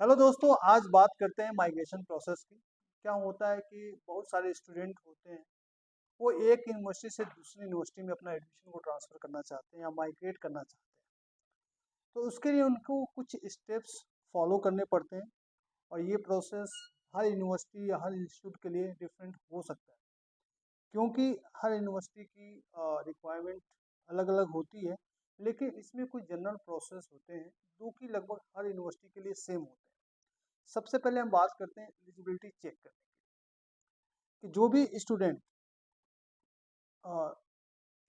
Hello दोस्तों, आज बात करते हैं माइग्रेशन प्रोसेस की। क्या होता है कि बहुत सारे स्टूडेंट होते हैं, वो एक यूनिवर्सिटी से दूसरी यूनिवर्सिटी में अपना एडमिशन को ट्रांसफ़र करना चाहते हैं या माइग्रेट करना चाहते हैं। तो उसके लिए उनको कुछ स्टेप्स फॉलो करने पड़ते हैं और ये प्रोसेस हर यूनिवर्सिटी या हर इंस्टीट्यूट के लिए डिफरेंट हो सकता है, क्योंकि हर यूनिवर्सिटी की रिक्वायरमेंट अलग-अलग होती है, लेकिन इसमें कुछ जनरल प्रोसेस होते हैं, जो कि लगभग हर यूनिवर्सिटी के लिए सेम होते हैं। सबसे पहले हम बात करते हैं एलिजिबिलिटी चेक करने की, कि जो भी स्टूडेंट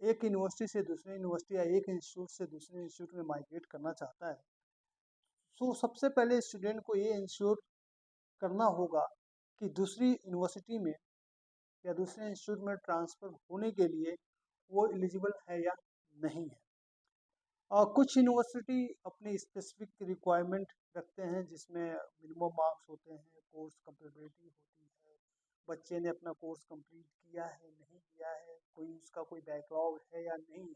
एक यूनिवर्सिटी से दूसरी यूनिवर्सिटी या एक इंस्टीट्यूट से दूसरे इंस्टीट्यूट में माइग्रेट करना चाहता है, तो सबसे पहले स्टूडेंट को ये इंश्योर करना होगा कि दूसरी यूनिवर्सिटी में या दूसरे इंस्टीट्यूट में ट्रांसफ़र होने के लिए वो एलिजिबल है या नहीं है। कुछ यूनिवर्सिटी अपनी स्पेसिफिक रिक्वायरमेंट रखते हैं, जिसमें मिनिमम मार्क्स होते हैं, कोर्स कंप्लीबिलिटी होती है, बच्चे ने अपना कोर्स कंप्लीट किया है नहीं किया है, कोई उसका कोई बैकलॉग है या नहीं है।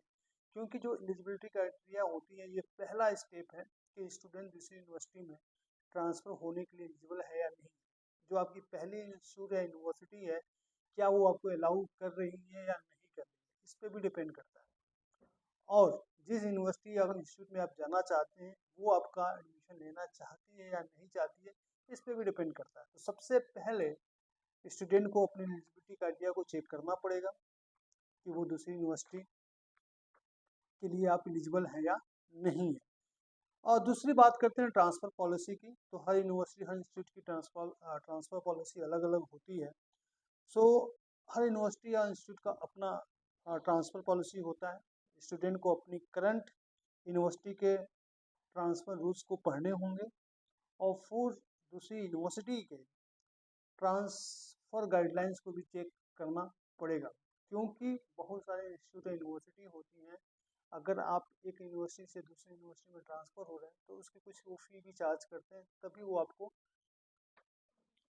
क्योंकि जो एलिजिबिलिटी क्राइटेरिया होती है, ये पहला स्टेप है कि स्टूडेंट दूसरी यूनिवर्सिटी में ट्रांसफ़र होने के लिए एलिजिबल है या नहीं। जो आपकी पहली इंस्टीट्यूट या यूनिवर्सिटी है, क्या वो आपको अलाउ कर रही है या नहीं कर रही है, इस पर भी डिपेंड करता है। और जिस यूनिवर्सिटी या इंस्टीट्यूट में आप जाना चाहते हैं, वो आपका एडमिशन लेना चाहती है या नहीं चाहती है, इस पे भी डिपेंड करता है। तो सबसे पहले स्टूडेंट को अपनी एलिजिबिलिटी क्राइटेरिया को चेक करना पड़ेगा कि वो दूसरी यूनिवर्सिटी के लिए आप एलिजिबल हैं या नहीं है। और दूसरी बात करते हैं ट्रांसफ़र पॉलिसी की। तो हर यूनिवर्सिटी, हर इंस्टीट्यूट की ट्रांसफ़र पॉलिसी अलग अलग होती है। सो हर यूनिवर्सिटी या इंस्टीट्यूट का अपना ट्रांसफ़र पॉलिसी होता है। स्टूडेंट को अपनी करंट यूनिवर्सिटी के ट्रांसफ़र रूल्स को पढ़ने होंगे और फिर दूसरी यूनिवर्सिटी के ट्रांसफ़र गाइडलाइंस को भी चेक करना पड़ेगा, क्योंकि बहुत सारे इंस्टीट्यूट यूनिवर्सिटी होती हैं। अगर आप एक यूनिवर्सिटी से दूसरी यूनिवर्सिटी में ट्रांसफ़र हो रहे हैं, तो उसकी कुछ वो फ़ी भी चार्ज करते हैं, तभी वो आपको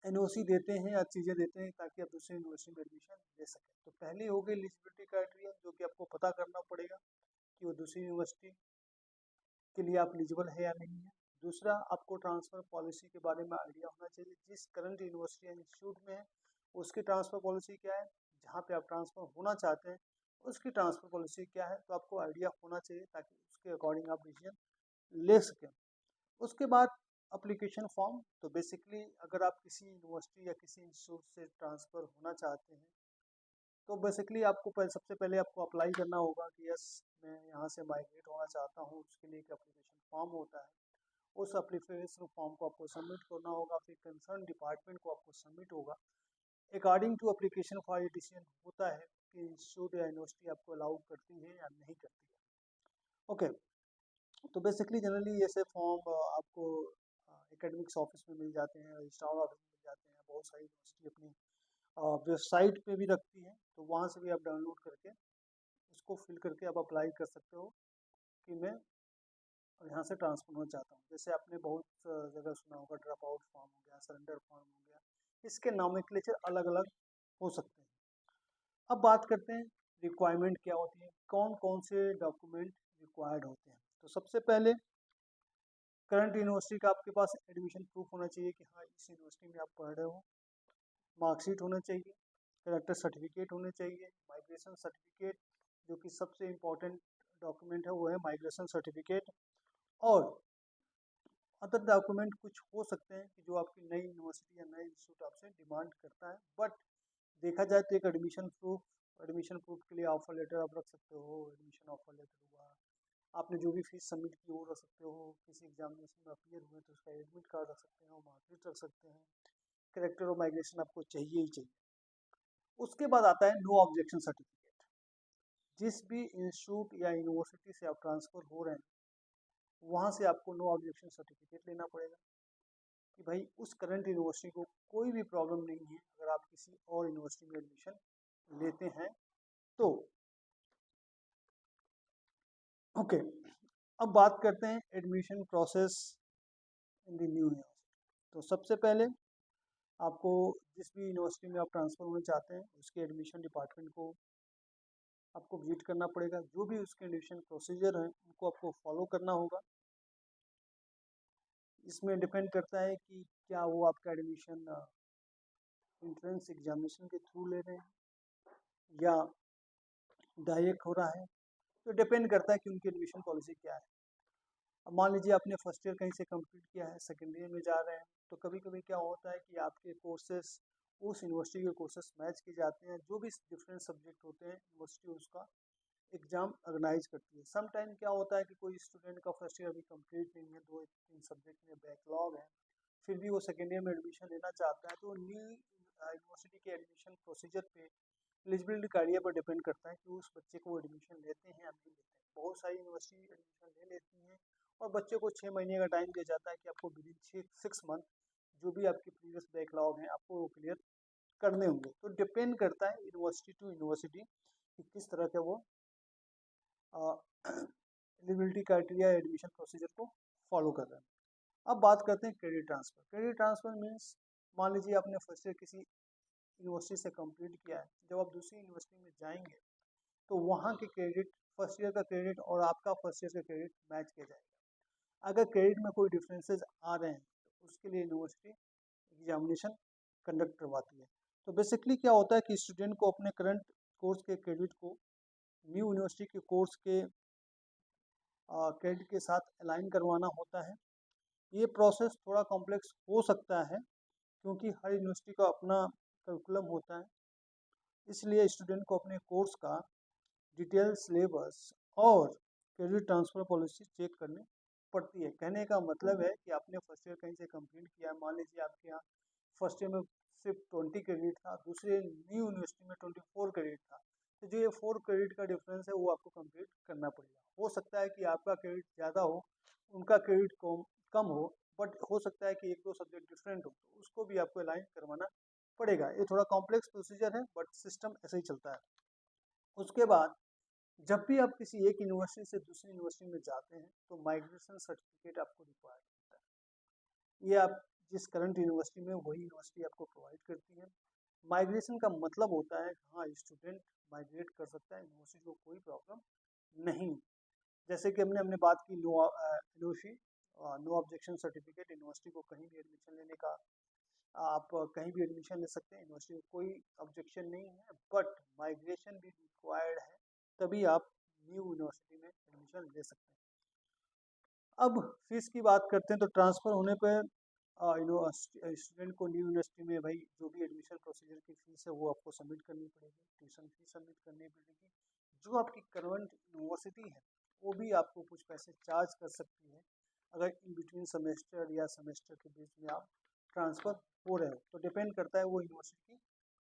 एनओसी देते हैं या चीज़ें देते हैं, ताकि आप दूसरी यूनिवर्सिटी में एडमिशन ले सकें। तो पहली हो गई एलिजिबिलिटी क्राइटेरिया, जो कि आपको पता करना पड़ेगा कि वो दूसरी यूनिवर्सिटी के लिए आप एलिजिबल है या नहीं है। दूसरा, आपको ट्रांसफ़र पॉलिसी के बारे में आइडिया होना चाहिए। जिस करंट यूनिवर्सिटी या इंस्टीट्यूट में है, उसकी ट्रांसफ़र पॉलिसी क्या है, जहाँ पे आप ट्रांसफ़र होना चाहते हैं उसकी ट्रांसफ़र पॉलिसी क्या है, तो आपको आइडिया होना चाहिए, ताकि उसके अकॉर्डिंग आप डिसीजन ले सकें। उसके बाद एप्लीकेशन फॉर्म। तो बेसिकली अगर आप किसी यूनिवर्सिटी या किसी इंस्टीट्यूट से ट्रांसफ़र होना चाहते हैं, तो बेसिकली आपको सबसे पहले आपको अप्लाई करना होगा कि यस, मैं यहाँ से माइग्रेट होना चाहता हूँ। उसके लिए एक एप्लीकेशन फॉर्म होता है, उस एप्लीकेशन फॉर्म को आपको सबमिट करना होगा, फिर कंसर्न डिपार्टमेंट को आपको सबमिट होगा। अकॉर्डिंग टू एप्लीकेशन फॉर ये डिसीजन होता है कि इंस्टीट्यूट या यूनिवर्सिटी आपको अलाउ करती है या नहीं करती है। ओके। तो बेसिकली जनरली ऐसे फॉर्म आपको एकेडमिक्स ऑफिस में मिल जाते हैं, रजिस्ट्रार ऑफिस में मिल जाते हैं। बहुत सारी यूनिवर्सिटी अपनी वेबसाइट पे भी रखती है, तो वहाँ से भी आप डाउनलोड करके उसको फिल करके आप अप्लाई कर सकते हो कि मैं यहाँ से ट्रांसफर होना चाहता हूँ। जैसे आपने बहुत जगह सुना होगा, ड्रॉप आउट फॉर्म हो गया, सरेंडर फॉर्म हो गया, इसके नॉमेनक्लेचर अलग अलग हो सकते हैं। अब बात करते हैं रिक्वायरमेंट क्या होती है, कौन कौन से डॉक्यूमेंट रिक्वायर्ड होते हैं। तो सबसे पहले करंट यूनिवर्सिटी का आपके पास एडमिशन प्रूफ होना चाहिए कि हाँ, इस यूनिवर्सिटी में आप पढ़ रहे हो। मार्कशीट होना चाहिए, करेक्टर सर्टिफिकेट होने चाहिए, माइग्रेशन सर्टिफिकेट, जो कि सबसे इम्पोर्टेंट डॉक्यूमेंट है, वो है माइग्रेशन सर्टिफिकेट। और अदर डॉक्यूमेंट कुछ हो सकते हैं कि जो आपकी नई यूनिवर्सिटी या नए इंस्टीट्यूट आपसे डिमांड करता है। बट देखा जाए तो एक एडमिशन प्रूफ के लिए ऑफर लेटर आप रख सकते हो, एडमिशन ऑफर लेटर हुआ, आपने जो भी फीस सबमिट की वो रख सकते हो, किसी एग्जामिनेशन में अपीयर हुए तो उसका एडमिट कार्ड रख सकते हो, मार्कशीट रख सकते हैं। करेक्टर और माइग्रेशन आपको चाहिए ही चाहिए। उसके बाद आता है नो ऑब्जेक्शन सर्टिफिकेट। जिस भी इंस्टीट्यूट या यूनिवर्सिटी से आप ट्रांसफ़र हो रहे हैं, वहाँ से आपको नो ऑब्जेक्शन सर्टिफिकेट लेना पड़ेगा कि भाई उस करंट यूनिवर्सिटी को कोई भी प्रॉब्लम नहीं है अगर आप किसी और यूनिवर्सिटी में एडमिशन लेते हैं तो। ओके। अब बात करते हैं admission process in the new university. तो सबसे पहले आपको जिस भी यूनिवर्सिटी में आप ट्रांसफ़र होना चाहते हैं, उसके एडमिशन डिपार्टमेंट को आपको विजिट करना पड़ेगा। जो भी उसके एडमिशन प्रोसीजर हैं, उनको आपको फॉलो करना होगा। इसमें डिपेंड करता है कि क्या वो आपका एडमिशन एंट्रेंस एग्जामिनेशन के थ्रू ले रहे हैं या डायरेक्ट हो रहा है, तो डिपेंड करता है कि उनकी एडमिशन पॉलिसी क्या है। अब मान लीजिए आपने फर्स्ट ईयर कहीं से कंप्लीट किया है, सेकेंड ईयर में जा रहे हैं, तो कभी कभी क्या होता है कि आपके कोर्सेस उस यूनिवर्सिटी के कोर्सेस मैच किए जाते हैं, जो भी डिफरेंट सब्जेक्ट होते हैं यूनिवर्सिटी उसका एग्जाम ऑर्गेनाइज करती है। सम टाइम क्या होता है कि कोई स्टूडेंट का फर्स्ट ईयर अभी कंप्लीट नहीं है, 2-3 सब्जेक्ट में बैकलॉग है, फिर भी वो सेकेंड ईयर में एडमिशन लेना चाहता है, तो न्यू यूनिवर्सिटी के एडमिशन प्रोसीजर पे एलिजिबिलिटी क्राइटेरिया पर डिपेंड करता है कि उस बच्चे को एडमिशन लेते हैं या नहीं लेते हैं। बहुत सारी यूनिवर्सिटी एडमिशन ले लेती हैं और बच्चे को 6 महीने का टाइम दिया जाता है कि आपको विद इन 6 मंथ जो भी आपके प्रीवियस बैकलॉग हैं आपको वो क्लियर करने होंगे। तो डिपेंड करता है यूनिवर्सिटी टू यूनिवर्सिटी कि किस तरह का वो एलिजिबिलिटी क्राइटेरिया एडमिशन प्रोसीजर को फॉलो कर रहे हैं। अब बात करते हैं credit transfer. Credit transfer means मान लीजिए आपने फर्स्ट ईयर किसी यूनिवर्सिटी से कंप्लीट किया है, जब आप दूसरी यूनिवर्सिटी में जाएंगे तो वहाँ के क्रेडिट फर्स्ट ईयर का क्रेडिट और आपका फर्स्ट ईयर का क्रेडिट मैच किया जाएगा। अगर क्रेडिट में कोई डिफरेंसेस आ रहे हैं तो उसके लिए यूनिवर्सिटी एग्जामिनेशन कंडक्ट करवाती है। तो बेसिकली क्या होता है कि स्टूडेंट को अपने करंट कोर्स के क्रेडिट को न्यू यूनिवर्सिटी के कोर्स के क्रेडिट के साथ अलाइन करवाना होता है। ये प्रोसेस थोड़ा कॉम्प्लेक्स हो सकता है क्योंकि हर यूनिवर्सिटी का अपना करिकुलम होता है, इसलिए स्टूडेंट को अपने कोर्स का डिटेल सिलेबस और क्रेडिट ट्रांसफ़र पॉलिसी चेक करनी पड़ती है। कहने का मतलब है कि आपने फर्स्ट ईयर कहीं से कंप्लीट किया है, मान लीजिए आपके यहाँ फर्स्ट ईयर में सिर्फ 20 क्रेडिट था, दूसरे न्यू यूनिवर्सिटी में 24 क्रेडिट था, तो जो ये 4 क्रेडिट का डिफरेंस है वो आपको कंप्लीट करना पड़ेगा। हो सकता है कि आपका क्रेडिट ज़्यादा हो, उनका क्रेडिट कम हो, बट हो सकता है कि 1-2 सब्जेक्ट डिफरेंट हो, तो उसको भी आपको अलाइन करवाना पड़ेगा। ये थोड़ा कॉम्प्लेक्स प्रोसीजर है बट सिस्टम ऐसे ही चलता है। उसके बाद जब भी आप किसी एक यूनिवर्सिटी से दूसरी यूनिवर्सिटी में जाते हैं तो माइग्रेशन सर्टिफिकेट आपको रिक्वायर्ड होता है। ये आप जिस करंट यूनिवर्सिटी में वही यूनिवर्सिटी आपको प्रोवाइड करती है। माइग्रेशन का मतलब होता है हाँ स्टूडेंट माइग्रेट कर सकता है, यूनिवर्सिटी को कोई प्रॉब्लम नहीं। जैसे कि हमने बात की NOC no objection certificate, university को कहीं भी एडमिशन लेने का आप कहीं भी एडमिशन ले सकते हैं, यूनिवर्सिटी को कोई ऑब्जेक्शन नहीं है, बट माइग्रेशन भी रिक्वायर्ड है, तभी आप न्यू यूनिवर्सिटी में एडमिशन ले सकते हैं। अब फीस की बात करते हैं तो ट्रांसफ़र होने पर स्टूडेंट को न्यू यूनिवर्सिटी में भाई जो भी एडमिशन प्रोसीजर की फ़ीस है वो आपको सबमिट करनी पड़ेगी, ट्यूशन फीस सबमिट करनी पड़ेगी। जो आपकी करंट यूनिवर्सिटी है वो भी आपको कुछ पैसे चार्ज कर सकती है अगर इन बिटवीन सेमेस्टर या सेमेस्टर के बीच में आप ट्रांसफ़र हो रहे हो, तो डिपेंड करता है वो यूनिवर्सिटी की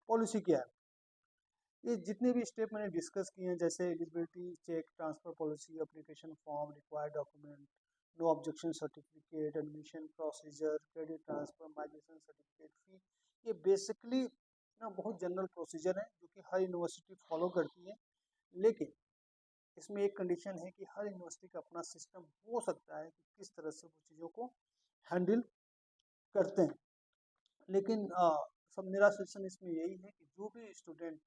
पॉलिसी क्या है। ये जितने भी स्टेप मैंने डिस्कस किए हैं जैसे eligibility check, transfer policy, application form, required document, no objection certificate, admission procedure, credit transfer, migration certificate fee, ये बेसिकली ना बहुत जनरल प्रोसीजर है जो कि हर यूनिवर्सिटी फॉलो करती है। लेकिन इसमें एक कंडीशन है कि हर यूनिवर्सिटी का अपना सिस्टम हो सकता है कि किस तरह से वो चीज़ों को हैंडल करते हैं। लेकिन सब मेरा सजेशन इसमें यही है कि जो भी स्टूडेंट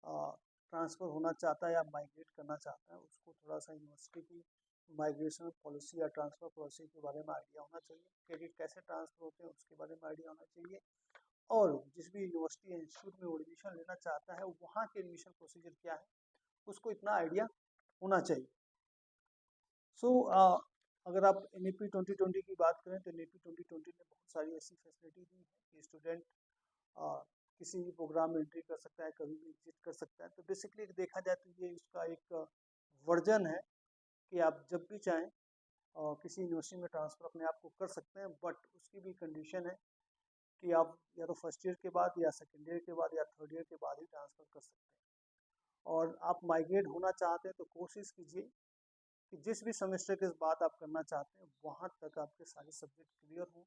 ट्रांसफ़र होना चाहता है या माइग्रेट करना चाहता है उसको थोड़ा सा यूनिवर्सिटी की माइग्रेशन पॉलिसी या ट्रांसफ़र पॉलिसी के बारे में आइडिया होना चाहिए, क्रेडिट कैसे ट्रांसफ़र होते हैं उसके बारे में आइडिया होना चाहिए, और जिस भी यूनिवर्सिटी या इंस्टीट्यूट में वो एडमिशन लेना चाहता है वहाँ के एडमिशन प्रोसीजर क्या है उसको इतना आइडिया होना चाहिए। सो अगर आप NAP 2020 की बात करें तो NAP 2020 ने बहुत सारी ऐसी फैसिलिटी दी है कि स्टूडेंट किसी भी प्रोग्राम में एंट्री कर सकता है, कभी भी एग्जिट कर सकता है। तो बेसिकली देखा जाए तो ये उसका एक वर्जन है कि आप जब भी चाहें किसी यूनिवर्सिटी में ट्रांसफ़र अपने आप को कर सकते हैं, बट उसकी भी कंडीशन है कि आप या तो फर्स्ट ईयर के बाद या सेकेंड ईयर के बाद या थर्ड ईयर के बाद ही ट्रांसफ़र कर सकते हैं। और आप माइग्रेट होना चाहते हैं तो कोशिश कीजिए कि जिस भी सेमेस्टर के बाद आप करना चाहते हैं वहाँ तक आपके सारे सब्जेक्ट क्लियर हों,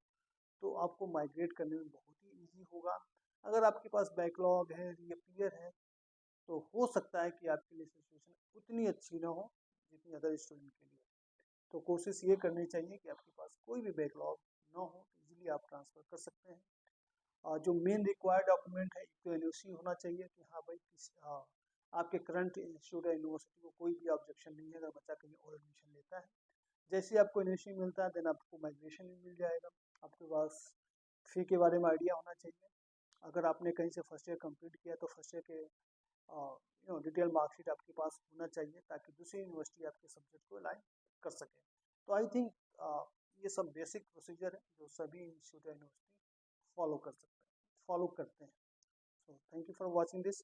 तो आपको माइग्रेट करने में बहुत ही ईजी होगा। अगर आपके पास बैकलॉग है, रीअपीयर है, तो हो सकता है कि आपके लिए सिचुएशन उतनी अच्छी ना हो जितनी अदर स्टूडेंट के लिए। तो कोशिश ये करनी चाहिए कि आपके पास कोई भी बैकलॉग ना हो, इजीली आप ट्रांसफ़र कर सकते हैं। जो मेन रिक्वायर्ड डॉक्यूमेंट है, एक तो NOC होना चाहिए कि हाँ भाई आपके करंट इंस्टीट्यूट या यूनिवर्सिटी को कोई भी ऑब्जेक्शन नहीं है अगर बच्चा कहीं और एडमिशन लेता है। जैसे ही आपको यूनिवर्सिटी मिलता है देन आपको माइग्रेशन भी मिल जाएगा। आपके पास फी के बारे में आइडिया होना चाहिए। अगर आपने कहीं से फर्स्ट ईयर कंप्लीट किया तो फर्स्ट ईयर के डिटेल मार्कशीट आपके पास होना चाहिए ताकि दूसरी यूनिवर्सिटी आपके सब्जेक्ट को अलाइन कर सके। तो आई थिंक ये सब बेसिक प्रोसीजर है जो सभी इंस्टीट्यूट या यूनिवर्सिटी फॉलो करते हैं। So thank you for watching this.